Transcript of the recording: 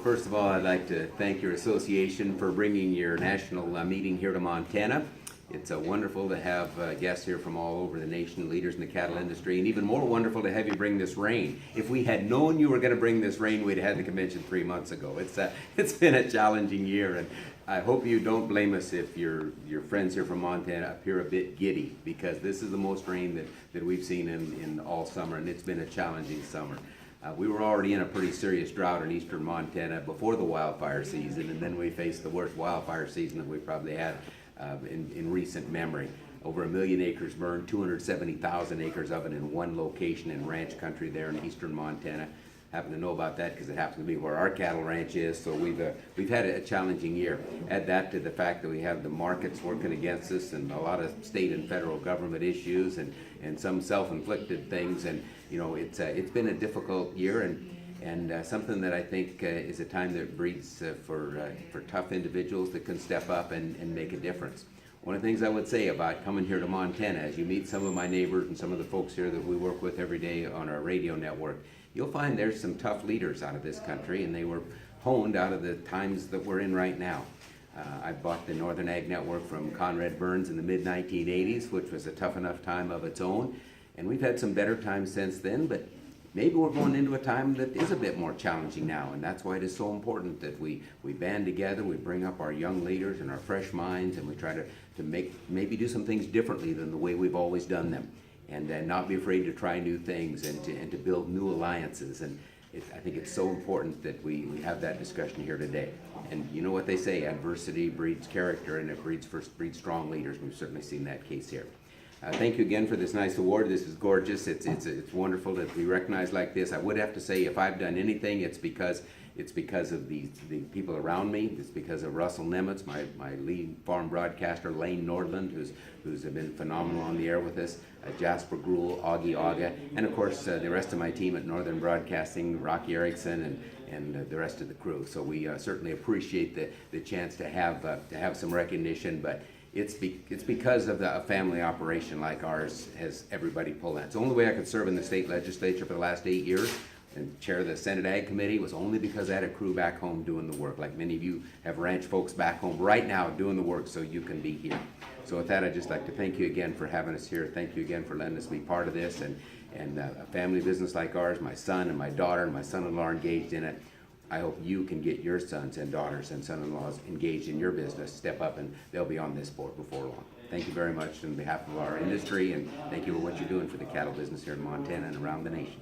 First of all, I'd like to thank your association for bringing your national meeting here to Montana. It's wonderful to have guests here from all over the nation, leaders in the cattle industry, and even more wonderful to have you bring this rain. If we had known you were going to bring this rain, we'd have had the convention 3 months ago. It's been a challenging year, and I hope you don't blame us if your friends here from Montana appear a bit giddy, because this is the most rain that we've seen in all summer, and it's been a challenging summer. We were already in a pretty serious drought in eastern Montana before the wildfire season, and then we faced the worst wildfire season that we probably had in recent memory. Over 1 million acres burned, 270,000 acres of it in one location in ranch country there in eastern Montana. Happen to know about that because it happens to be where our cattle ranch is, so we've had a challenging year. Add that to the fact that we have the markets working against us and a lot of state and federal government issues and some self-inflicted things, and you know, it's been a difficult year, and something that I think is a time that breeds for tough individuals that can step up and make a difference. One of the things I would say about coming here to Montana, as you meet some of my neighbors and some of the folks here that we work with every day on our radio network, you'll find there's some tough leaders out of this country, and they were honed out of the times that we're in right now. I bought the Northern Ag Network from Conrad Burns in the mid-1980s, which was a tough enough time of its own, and we've had some better times since then, but maybe we're going into a time that is a bit more challenging now, and that's why it is so important that we band together, we bring up our young leaders and our fresh minds, and we try to maybe do some things differently than the way we've always done them, and not be afraid to try new things and to build new alliances. And I think it's so important that we have that discussion here today. And you know what they say, adversity breeds character, and it breeds strong leaders. We've certainly seen that case here. Thank you again for this nice award. This is gorgeous. It's wonderful to be recognized like this. I would have to say, if I've done anything, it's because of the people around me. It's because of Russell Nemitz, my lead farm broadcaster, Lane Nordland, who's been phenomenal on the air with us, Jasper Gruhl, Augie Aga, and of course the rest of my team at Northern Broadcasting, Rocky Erickson, and the rest of the crew. So we certainly appreciate the chance to have some recognition, but it's because of a family operation like ours has everybody pull that. It's the only way I could serve in the state legislature for the last 8 years and chair the Senate Ag Committee was only because I had a crew back home doing the work. Like many of you have ranch folks back home right now doing the work so you can be here. So with that, I'd just like to thank you again for having us here. Thank you again for letting us be part of this, and a family business like ours, my son and my daughter and my son-in-law are engaged in it. I hope you can get your sons and daughters and son-in-laws engaged in your business, step up, and they'll be on this board before long. Thank you very much on behalf of our industry, and thank you for what you're doing for the cattle business here in Montana and around the nation.